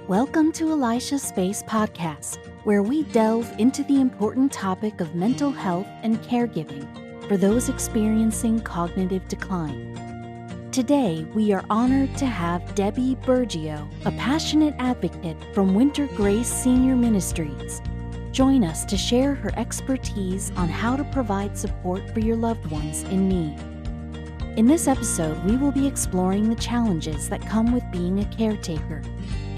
Welcome to Elisha Space Podcast, where we delve into the important topic of mental health and caregiving for those experiencing cognitive decline. Today, we are honored to have Debbie Burgio, a passionate advocate from Winter Grace Senior Ministries, join us to share her expertise on how to provide support for your loved ones in need. In this episode, we will be exploring the challenges that come with being a caretaker,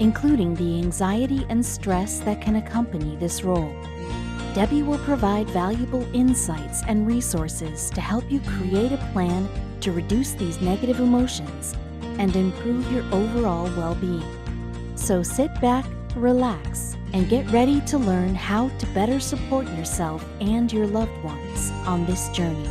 including the anxiety and stress that can accompany this role. Debbie will provide valuable insights and resources to help you create a plan to reduce these negative emotions and improve your overall well-being. So sit back, relax, and get ready to learn how to better support yourself and your loved ones on this journey.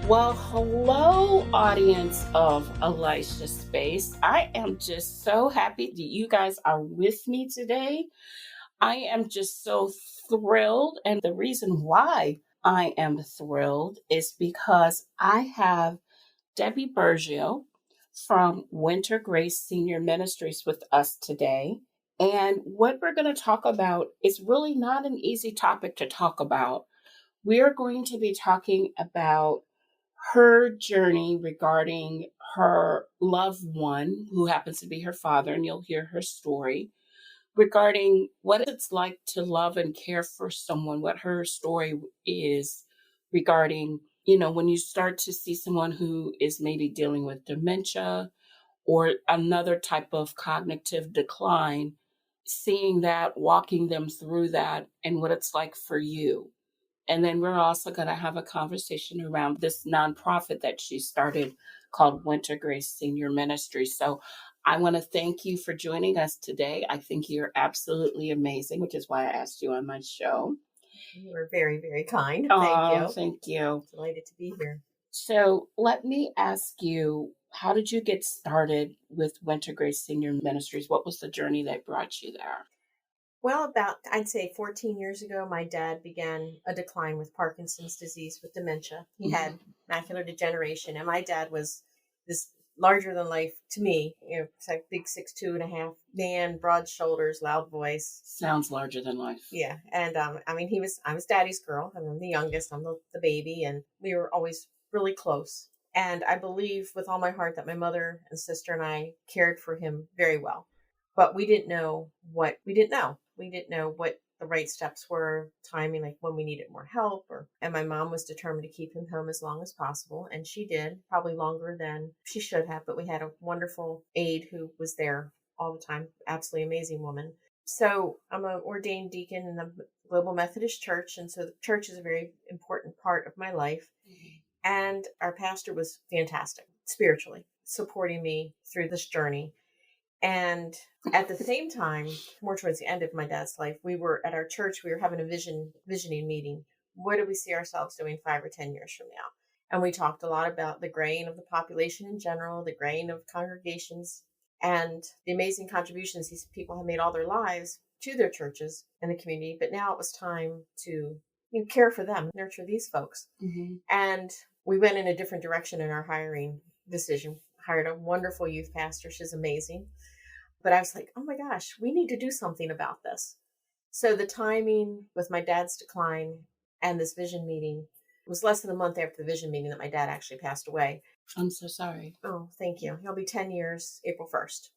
Well, hello, audience of Elisha Space. I am just so happy that you guys are with me today. I am just so thrilled. And the reason why I am thrilled is because I have Debbie Burgio from Winter Grace Senior Ministries with us today. And what we're going to talk about is really not an easy topic to talk about. We are going to be talking about her journey regarding her loved one, who happens to be her father, and you'll hear her story, regarding what it's like to love and care for someone, what her story is regarding, when you start to see someone who is maybe dealing with dementia or another type of cognitive decline, seeing that, walking them through that, and what it's like for you. And then we're also going to have a conversation around this nonprofit that she started called Winter Grace Senior Ministries. So I want to thank you for joining us today. I think you're absolutely amazing, which is why I asked you on my show. You were very, very kind. Thank you. Thank you. Delighted to be here. So let me ask you, how did you get started with Winter Grace Senior Ministries? What was the journey that brought you there? Well, I'd say 14 years ago, my dad began a decline with Parkinson's disease with dementia. He had macular degeneration, and my dad was this larger than life to me, it's like big 6'2.5" man, broad shoulders, loud voice. Sounds larger than life. Yeah. And I was daddy's girl. I'm the youngest, I'm the baby, and we were always really close. And I believe with all my heart that my mother and sister and I cared for him very well. But we didn't know what we didn't know. We didn't know what the right steps were, timing, like when we needed more help. And my mom was determined to keep him home as long as possible. And she did, probably longer than she should have. But we had a wonderful aide who was there all the time. Absolutely amazing woman. So I'm an ordained deacon in the Global Methodist Church. And so the church is a very important part of my life. Mm-hmm. And our pastor was fantastic, spiritually, supporting me through this journey. And at the same time, more towards the end of my dad's life, we were at our church, we were having a visioning meeting. What do we see ourselves doing 5 or 10 years from now? And we talked a lot about the graying of the population in general, the graying of congregations, and the amazing contributions these people have made all their lives to their churches and the community. But now it was time to care for them, nurture these folks. Mm-hmm. And we went in a different direction in our hiring decision. Hired a wonderful youth pastor. She's amazing. But I was like, oh my gosh, we need to do something about this. So the timing with my dad's decline and this vision meeting, it was less than a month after the vision meeting that my dad actually passed away. I'm so sorry. Oh, thank you. He'll be 10 years, April 1st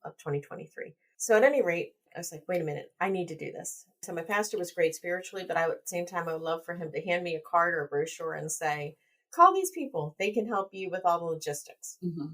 of 2023. So at any rate, I was like, wait a minute, I need to do this. So my pastor was great spiritually, but at the same time, I would love for him to hand me a card or a brochure and say, call these people. They can help you with all the logistics. Mm-hmm.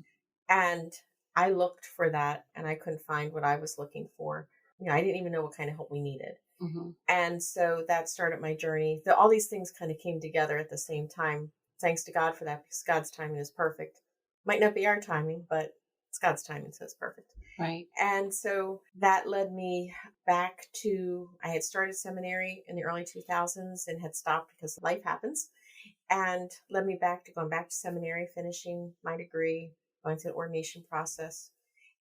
And I looked for that and I couldn't find what I was looking for. I didn't even know what kind of help we needed. Mm-hmm. And so that started my journey. All these things kind of came together at the same time. Thanks to God for that, because God's timing is perfect. Might not be our timing, but it's God's timing, so it's perfect. Right. And so that led me back to, I had started seminary in the early 2000s and had stopped because life happens. And led me back to going back to seminary, finishing my degree, going through the ordination process,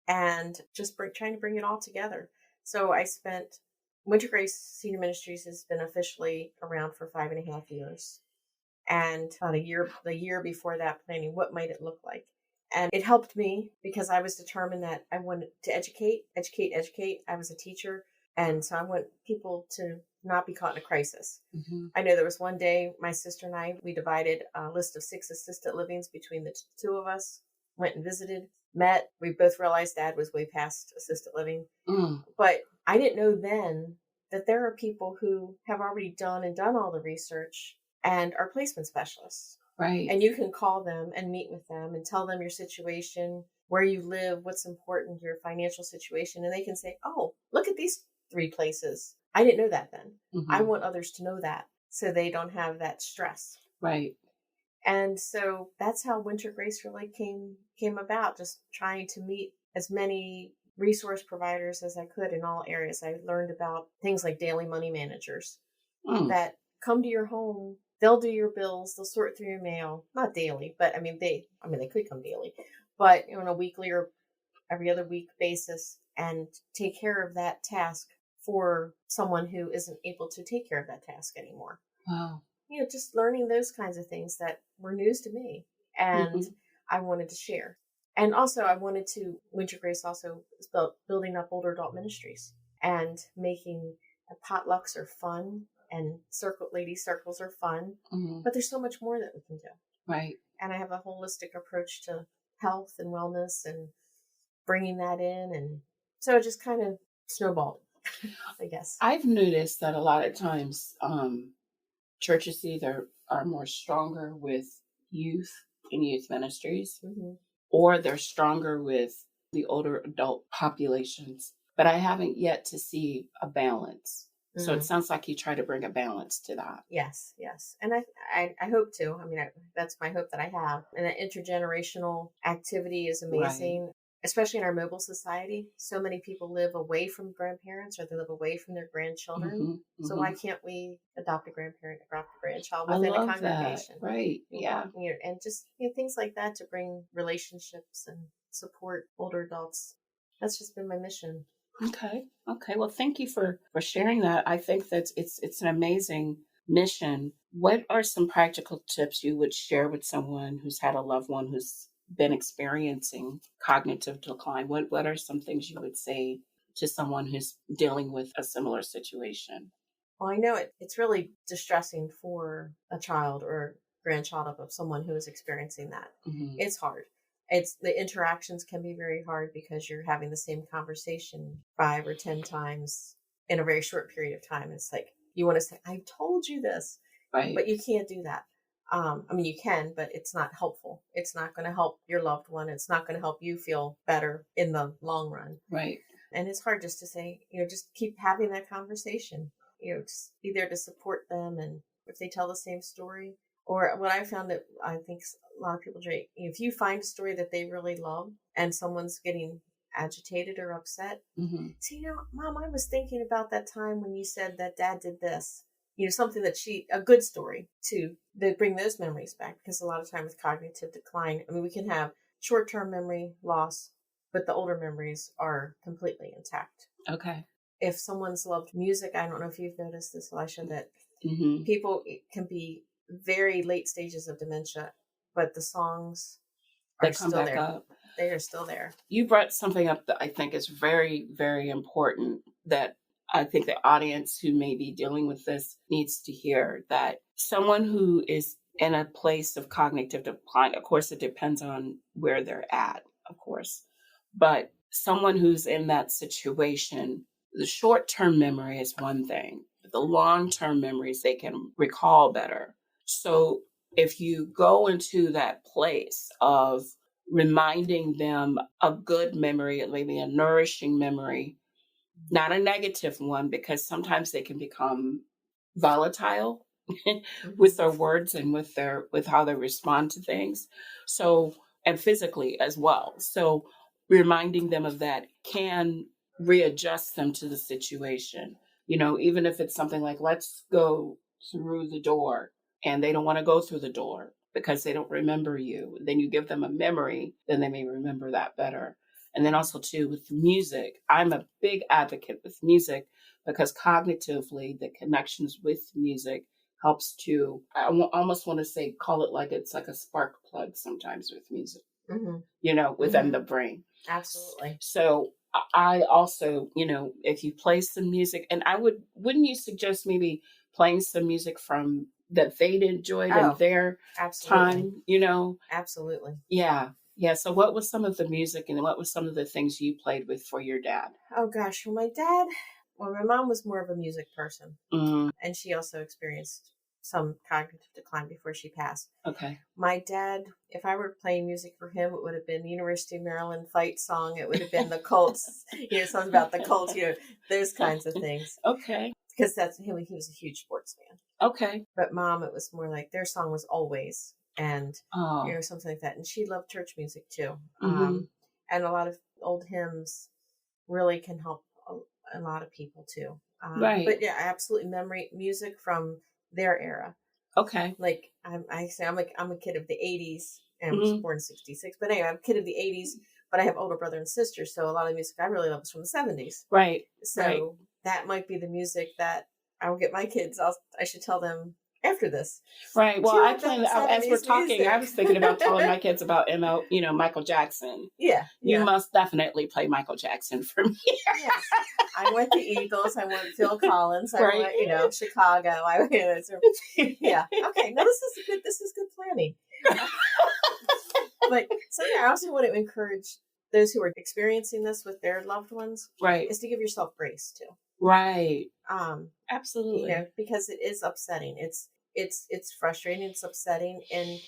and just trying to bring it all together. So I spent, Winter Grace Senior Ministries has been officially around for 5.5 years. and about the year before that, planning what might it look like. And it helped me because I was determined that I wanted to educate. I was a teacher. And so I want people to not be caught in a crisis. Mm-hmm. I know there was one day my sister and I, we divided a list of 6 assisted livings between the two of us, went and visited, met. We both realized Dad was way past assisted living. But I didn't know then that there are people who have already done all the research and are placement specialists. Right. And you can call them and meet with them and tell them your situation, where you live, what's important, your financial situation. And they can say, oh, look at these 3 places. I didn't know that then. Mm-hmm. I want others to know that so they don't have that stress. Right. And so that's how Winter Grace really came about, just trying to meet as many resource providers as I could in all areas. I learned about things like daily money managers that come to your home. They'll do your bills. They'll sort through your mail, not daily, but they could come daily, but on a weekly or every other week basis, and take care of that task for someone who isn't able to take care of that task anymore. Wow. Just learning those kinds of things that were news to me, and I wanted to share. And also Winter Grace also is building up older adult ministries and making potlucks are fun, and ladies circles are fun, but there's so much more that we can do. Right. And I have a holistic approach to health and wellness and bringing that in. And so it just kind of snowballed, I guess. I've noticed that a lot of times churches either are more stronger with youth in youth ministries, or they're stronger with the older adult populations. But I haven't yet to see a balance. So it sounds like you try to bring a balance to that. Yes. And I hope to. That's my hope that I have. And that intergenerational activity is amazing, right. Especially in our mobile society. So many people live away from grandparents, or they live away from their grandchildren. So why can't we adopt a grandparent, adopt a grandchild within a congregation? That. Right. Yeah. And just things like that to bring relationships and support older adults. That's just been my mission. Okay. Well, thank you for sharing that. I think that it's an amazing mission. What are some practical tips you would share with someone who's had a loved one who's been experiencing cognitive decline? What are some things you would say to someone who's dealing with a similar situation? Well, I know it's really distressing for a child or grandchild of someone who is experiencing that. It's hard. The interactions can be very hard because you're having the same conversation 5 or 10 times in a very short period of time. It's like you want to say, "I told you this," right? But you can't do that. You can, but it's not helpful. It's not going to help your loved one. It's not going to help you feel better in the long run, right? And it's hard just to say, just keep having that conversation. Just be there to support them, and if they tell the same story. Or what I found that I think a lot of people do, if you find a story that they really love and someone's getting agitated or upset, say, Mom, I was thinking about that time when you said that Dad did this. Something that a good story to bring those memories back. Because a lot of time with cognitive decline, we can have short-term memory loss, but the older memories are completely intact. Okay. If someone's loved music, I don't know if you've noticed this, Elisha, that people can be very late stages of dementia, but the songs are still there. Up. They are still there. You brought something up that I think is very, very important, that I think the audience who may be dealing with this needs to hear, that someone who is in a place of cognitive decline, of course, it depends on where they're at, of course, but someone who's in that situation, the short-term memory is one thing, but the long-term memories they can recall better. So if you go into that place of reminding them a good memory, maybe a nourishing memory, not a negative one, because sometimes they can become volatile with their words and with how they respond to things. So, and physically as well. So reminding them of that can readjust them to the situation. Even if it's something like, let's go through the door, and they don't want to go through the door because they don't remember you. Then you give them a memory, then they may remember that better. And then also too, with music, I'm a big advocate with music because cognitively the connections with music helps to, almost want to say, call it like it's like a spark plug sometimes with music, within the brain. Absolutely. So I also, if you play some music, and wouldn't you suggest maybe playing some music from that they'd enjoyed in their absolutely. time, Absolutely. Yeah. Yeah. So what was some of the music and what was some of the things you played with for your dad? Oh gosh, my mom was more of a music person, and she also experienced some cognitive decline before she passed. Okay. My dad, if I were playing music for him, it would have been University of Maryland fight song. It would have been the Colts, songs about the Colts, those kinds of things. Okay. Because he was a huge sports fan. Okay. But Mom, it was more like their song was Always, and something like that. And she loved church music too. And a lot of old hymns really can help a lot of people too. Right. But yeah, absolutely memory music from their era. Okay. Like I'm a kid of the 80s, and I was born in 66. But anyway, I'm a kid of the 80s, but I have older brother and sister, so a lot of music I really love is from the 70s. Right. So that might be the music that I will get my kids. I should tell them after this. Right. Well, as we're talking, music. I was thinking about telling my kids about Michael Jackson. Yeah. You must definitely play Michael Jackson for me. Yes. I went the Eagles. I went Phil Collins. I went, Chicago. Yeah. Okay. No, this is good planning. But I also want to encourage those who are experiencing this with their loved ones. Right. Is to give yourself grace too. Right. Absolutely. Because it is upsetting. It's frustrating. It's upsetting. And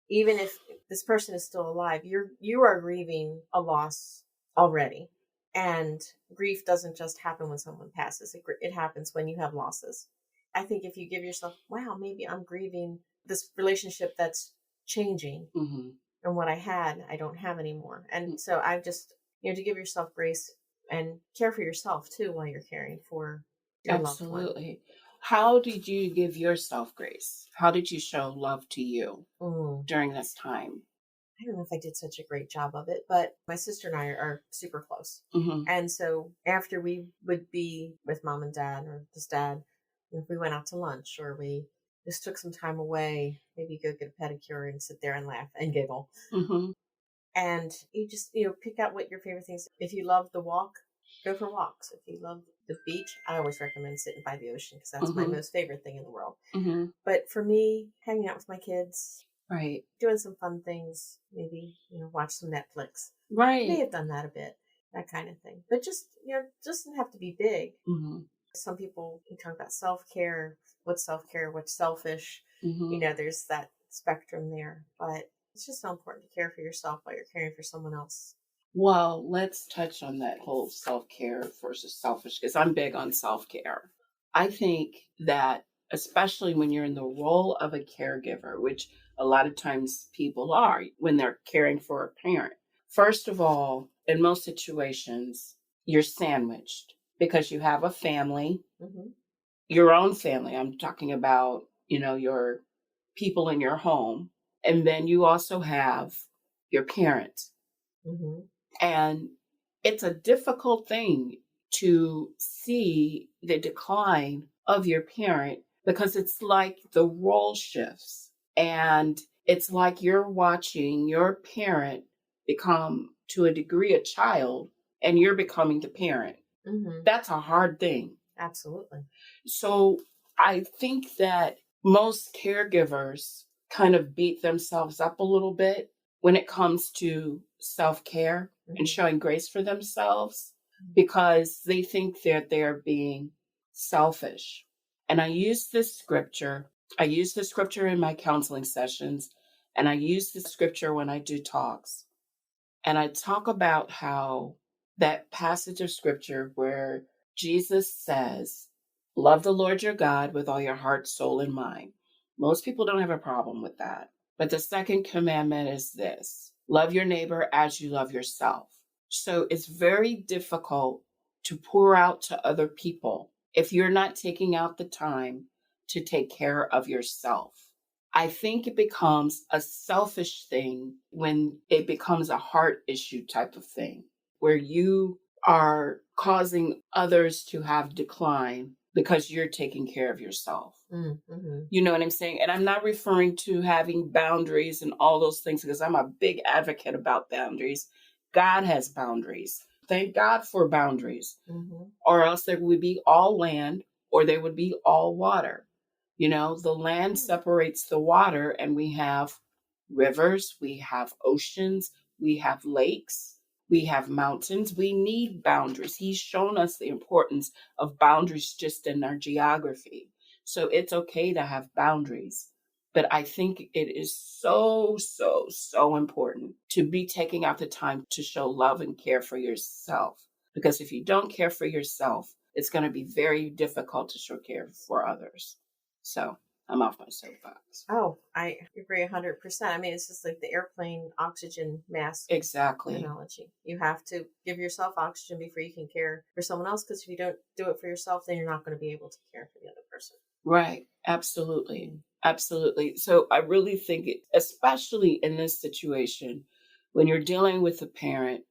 even if this person is still alive, you are grieving a loss already. And grief doesn't just happen when someone passes. It happens when you have losses. I think if you give yourself, wow, maybe I'm grieving this relationship that's changing, and what I had, I don't have anymore. And so I've just, to give yourself grace and care for yourself too while you're caring for your loved one. Absolutely. How did you give yourself grace? How did you show love to you during this time? I don't know if I did such a great job of it, but my sister and I are super close. And so after we would be with mom and dad, or just dad, if we went out to lunch, or we just took some time away, maybe go get a pedicure and sit there and laugh and giggle. And you just, pick out what your favorite things. If you love the walk, go for walks. If you love the beach, I always recommend sitting by the ocean because that's my most favorite thing in the world. But for me, hanging out with my kids, right, doing some fun things, maybe, watch some Netflix. Right. May have done that a bit, that kind of thing. But just doesn't have to be big. Some people can talk about self-care. What's self-care? What's selfish? There's that spectrum there. But it's just so important to care for yourself while you're caring for someone else. Well, let's touch on that whole self-care versus selfish, because I'm big on self-care. I think that especially when you're in the role of a caregiver, which a lot of times people are when they're caring for a parent. First of all, in most situations, you're sandwiched because you have a family, your own family. I'm talking about, your people in your home. And then you also have your parents. And it's a difficult thing to see the decline of your parent because it's like the role shifts. And it's like you're watching your parent become, to a degree, a child, and you're becoming the parent. That's a hard thing. Absolutely. So I think that most caregivers kind of beat themselves up a little bit when it comes to self-care and showing grace for themselves because they think that they're being selfish. And I use this scripture in my counseling sessions, and I use the scripture when I do talks. And I talk about how that passage of scripture where Jesus says, love the Lord your God with all your heart, soul, and mind. Most people don't have a problem with that. But the second commandment is this: love your neighbor as you love yourself. So it's very difficult to pour out to other people if you're not taking out the time to take care of yourself. I think it becomes a selfish thing when it becomes a heart issue type of thing, where you are causing others to have decline because you're taking care of yourself. Mm-hmm. You know what I'm saying? And I'm not referring to having boundaries and all those things, because I'm a big advocate about boundaries. God has boundaries. Thank God for boundaries. Mm-hmm. Or else there would be all land or there would be all water. You know, the land separates the water, and we have rivers, we have oceans, we have lakes, we have mountains. We need boundaries. He's shown us the importance of boundaries just in our geography. So it's okay to have boundaries. But I think it is so, so, so important to be taking out the time to show love and care for yourself. Because if you don't care for yourself, it's going to be very difficult to show care for others. So I'm off my soapbox. Oh, I agree 100%. I mean, it's just like the airplane oxygen mask Exactly. analogy. You have to give yourself oxygen before you can care for someone else, because if you don't do it for yourself, then you're not going to be able to care for the other person. Right. Absolutely. Absolutely. So I really think, especially in this situation, when you're dealing with a parent,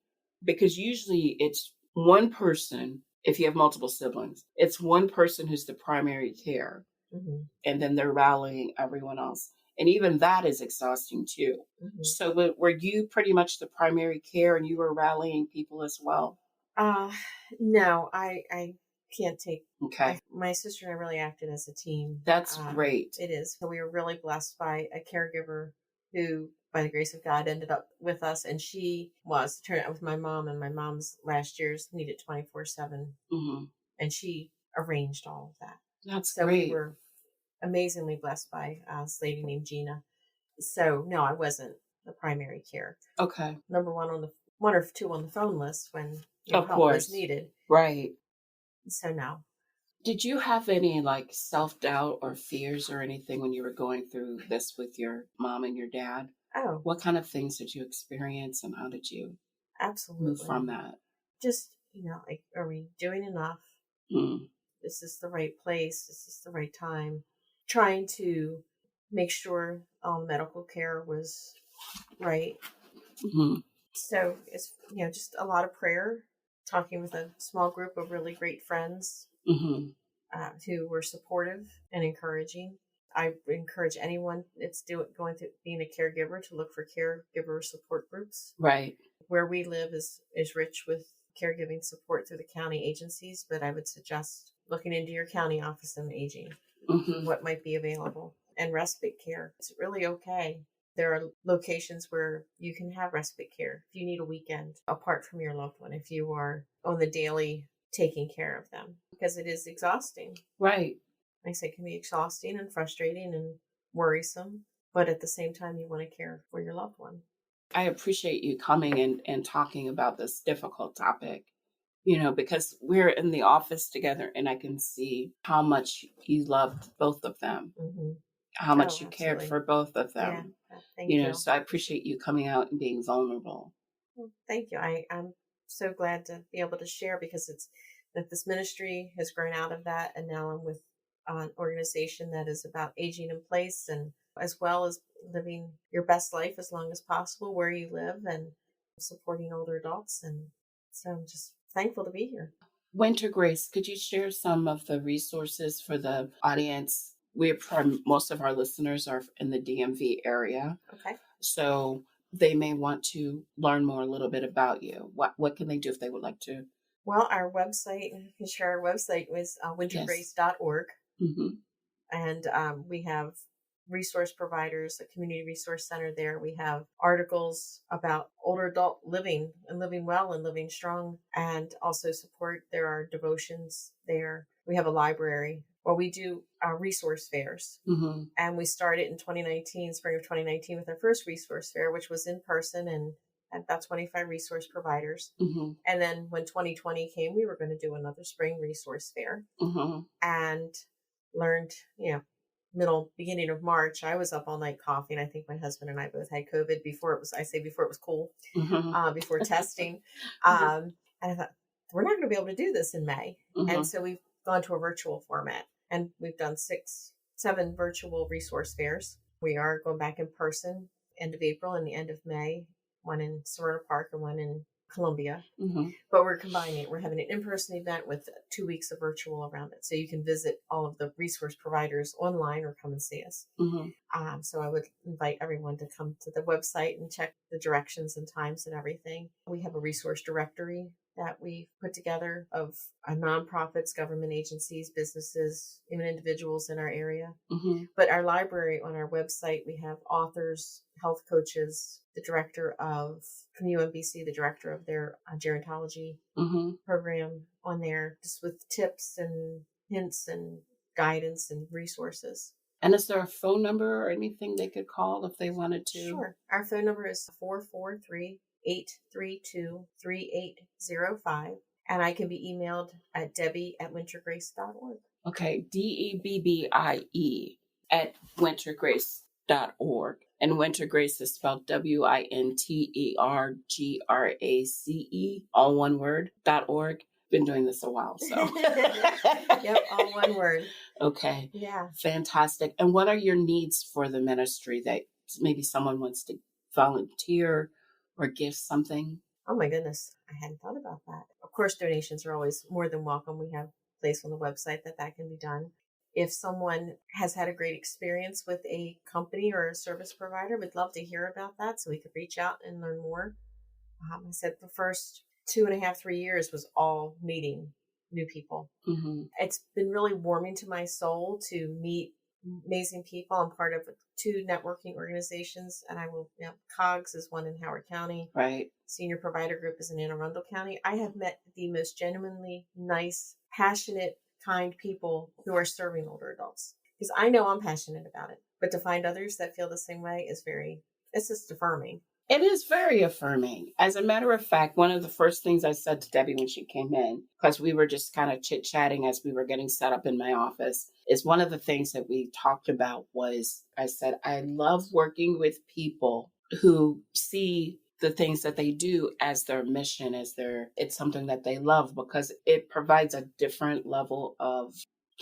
because usually it's one person, if you have multiple siblings, it's one person who's the primary care. Mm-hmm. And then they're rallying everyone else. And even that is exhausting too. Mm-hmm. So were you pretty much the primary care and you were rallying people as well? No, I can't take. Okay. My sister and I really acted as a team. That's great. It is. We were really blessed by a caregiver who, by the grace of God, ended up with us. And she was turned out with my mom, and my mom's last year's needed 24/7. Mm-hmm. And she arranged all of that. That's So great. we were amazingly blessed by this lady named Gina. So no, I wasn't the primary care. Okay. Number one or two on the phone list when Of help course. was needed. Right. So no. Did you have any like self-doubt or fears or anything when you were going through this with your mom and your dad? Oh, What kind of things did you experience, and how did you absolutely. move from that? Just, like, are we doing enough? Mm. Is this the right place? Is this the right time? Trying to make sure medical care was right. Mm-hmm. So it's, just a lot of prayer, talking with a small group of really great friends Mm-hmm. Who were supportive and encouraging. I encourage anyone that's going through being a caregiver to look for caregiver support groups. Right. Where we live is rich with caregiving support through the county agencies, but I would suggest looking into your county office on aging, Mm-hmm. what might be available. And respite care, it's really okay. There are locations where you can have respite care if you need a weekend apart from your loved one, if you are on the daily taking care of them, because it is exhausting. Right. Like I say, it can be exhausting and frustrating and worrisome, but at the same time, you want to care for your loved one. I appreciate you coming and talking about this difficult topic, because we're in the office together and I can see how much you loved both of them, Mm-hmm. how much you cared absolutely. for both of them. Yeah, thank you. So I appreciate you coming out and being vulnerable. Well, thank you. I'm so glad to be able to share, because it's that this ministry has grown out of that. And now I'm with an organization that is about aging in place, and as well as living your best life as long as possible where you live, and supporting older adults. And so I'm just thankful to be here. Winter Grace, could you share some of the resources for the audience? Most of our listeners are in the DMV area. Okay. So they may want to learn more a little bit about you. What can they do if they would like to? Well, our website, you can share our website, was wintergrace.org. Mm-hmm. And we have resource providers, a community resource center there. We have articles about older adult living and living well and living strong, and also support. There are devotions there. We have a library. Well, we do resource fairs. Mm-hmm. And we started in spring of 2019, with our first resource fair, which was in person and had about 25 resource providers. Mm-hmm. And then when 2020 came, we were going to do another spring resource fair. Mm-hmm. And learned, beginning of March, I was up all night coughing. I think my husband and I both had COVID before it was cool, Mm-hmm. before testing. And I thought, we're not going to be able to do this in May. Mm-hmm. And so we've gone to a virtual format, and we've done 7 virtual resource fairs. We are going back in person end of April and the end of May, one in Smyrna Park and one in Columbia. Mm-hmm. But we're combining it. We're having an in-person event with 2 weeks of virtual around it. So you can visit all of the resource providers online or come and see us. Mm-hmm. So I would invite everyone to come to the website and check the directions and times and everything. We have a resource directory that we put together of nonprofits, government agencies, businesses, even individuals in our area. Mm-hmm. But our library, on our website, we have authors, health coaches, the director of, from UMBC, the director of their gerontology Mm-hmm. program on there, just with tips and hints and guidance and resources. And is there a phone number or anything they could call if they wanted to? Sure. Our phone number is 443-832-3805. And I can be emailed at debbie@wintergrace.org. Okay, DEBBIE at wintergrace.org. And Winter Grace is spelled WINTERGRACE, all one word, .org. Been doing this a while, so. Yep, all one word. Okay. Yeah. Fantastic. And what are your needs for the ministry that maybe someone wants to volunteer or give something? Oh my goodness, I hadn't thought about that. Of course, donations are always more than welcome. We have a place on the website that can be done. If someone has had a great experience with a company or a service provider, we'd love to hear about that so we could reach out and learn more. I said the first 2.5, 3 years was all meeting new people. Mm-hmm. It's been really warming to my soul to meet amazing people. I'm part of 2 networking organizations, and COGS is one in Howard County. Right. Senior Provider Group is in Anne Arundel County. I have met the most genuinely nice, passionate, kind people who are serving older adults, because I know I'm passionate about it. But to find others that feel the same way it's just affirming. It is very affirming. As a matter of fact, one of the first things I said to Debbie when she came in, because we were just kind of chit-chatting as we were getting set up in my office, is one of the things that we talked about was, I said, I love working with people who see the things that they do as their mission, it's something that they love, because it provides a different level of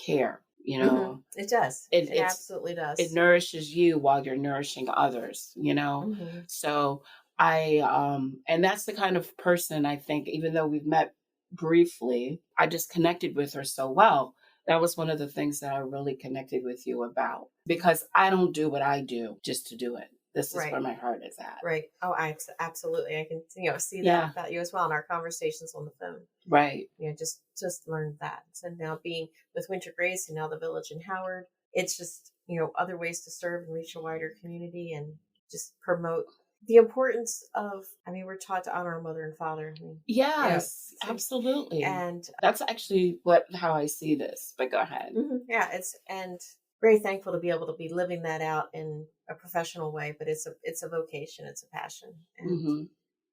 care. Mm-hmm. It does. It absolutely does. It nourishes you while you're nourishing others, Mm-hmm. So and that's the kind of person I think, even though we've met briefly, I just connected with her so well. That was one of the things that I really connected with you about, because I don't do what I do just to do it. This is Right. where my heart is at. Right. Oh, absolutely. I can see that about you as well in our conversations on the phone. Right. Just learned that. So now being with Winter Grace and now the Village in Howard, it's just, other ways to serve and reach a wider community and just promote the importance of, we're taught to honor our mother and father. Yes, absolutely. And that's actually how I see this, but go ahead. Mm-hmm. Yeah. And very thankful to be able to be living that out in a professional way, but it's a vocation, it's a passion.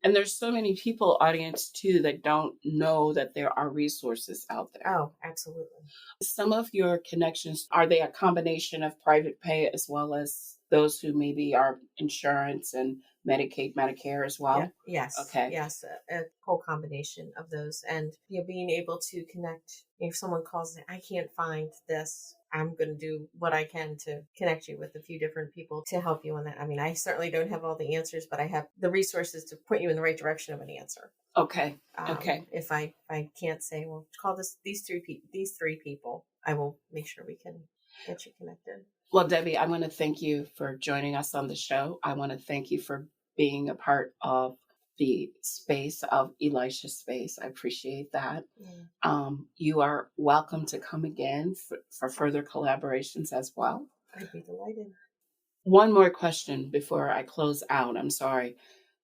And there's so many people, audience too, that don't know that there are resources out there. Oh, absolutely. Some of your connections, are they a combination of private pay as well as those who maybe are insurance and Medicaid, Medicare as well? Yeah. Yes. Okay. Yes. A whole combination of those. And being able to connect, if someone calls and I can't find this, I'm going to do what I can to connect you with a few different people to help you on that. I certainly don't have all the answers, but I have the resources to point you in the right direction of an answer. Okay. Okay. If I can't say, well, call these three people, I will make sure we can get you connected. Well, Debbie, I want to thank you for joining us on the show. I want to thank you for being a part of the space of Elisha Space. I appreciate that. You are welcome to come again for further collaborations as well. I'd be delighted. One more question before I close out. I'm sorry,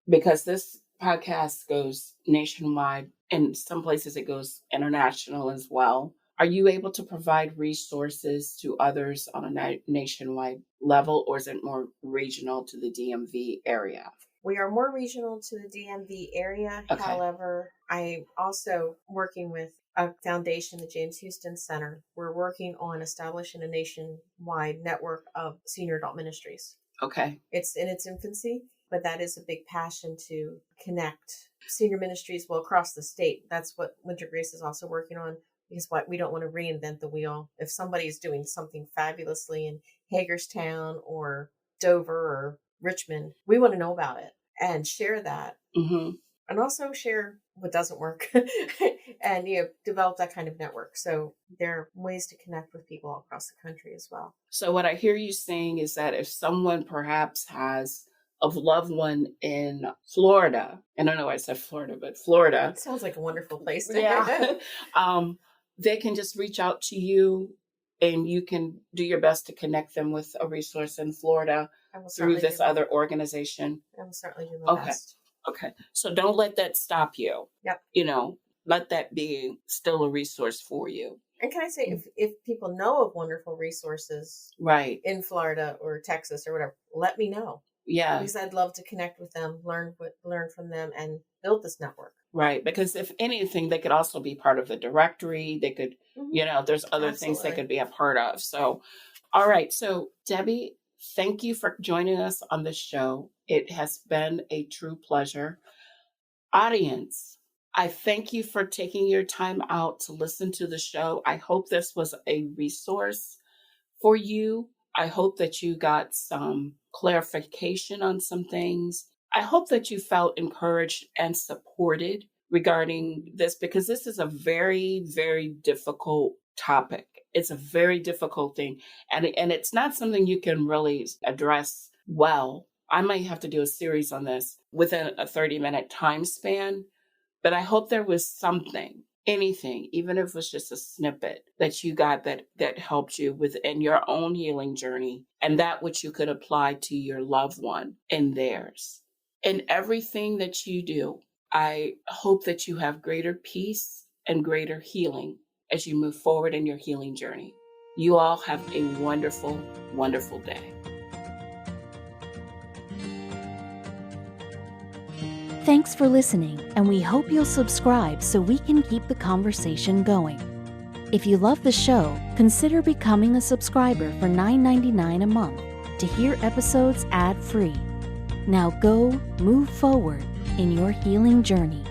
because this podcast goes nationwide. In some places it goes international as well. Are you able to provide resources to others on a nationwide level, or is it more regional to the DMV area? We are more regional to the DMV area. Okay. However, I'm also working with a foundation, the James Houston Center. We're working on establishing a nationwide network of senior adult ministries. Okay. It's in its infancy, but that is a big passion to connect senior ministries across the state. That's what Winter Grace is also working on, because we don't want to reinvent the wheel. If somebody is doing something fabulously in Hagerstown or Dover or Richmond, we want to know about it and share that. Mm-hmm. and also share what doesn't work and develop that kind of network. So there are ways to connect with people all across the country as well. So what I hear you saying is that if someone perhaps has a loved one in Florida, I don't know why I said Florida, but Florida. It sounds like a wonderful place. Yeah. They can just reach out to you and you can do your best to connect them with a resource in Florida through this other organization. I will certainly do my best. Okay. So don't let that stop you. Yep. Let that be still a resource for you. And can I say, if people know of wonderful resources right in Florida or Texas or whatever, let me know. Yeah. Because I'd love to connect with them, learn from them, and build this network. Right. Because if anything, they could also be part of the directory. They could, there's other things they could be a part of. So, all right. So, Debbie, thank you for joining us on this show. It has been a true pleasure. Audience, I thank you for taking your time out to listen to the show. I hope this was a resource for you. I hope that you got some clarification on some things. I hope that you felt encouraged and supported regarding this, because this is a very, very difficult topic. It's a very difficult thing. And it's not something you can really address well. I might have to do a series on this within a 30-minute time span. But I hope there was something, anything, even if it was just a snippet that you got that helped you within your own healing journey, and that which you could apply to your loved one and theirs. In everything that you do, I hope that you have greater peace and greater healing as you move forward in your healing journey. You all have a wonderful, wonderful day. Thanks for listening, and we hope you'll subscribe so we can keep the conversation going. If you love the show, consider becoming a subscriber for $9.99 a month to hear episodes ad-free. Now go, move forward in your healing journey.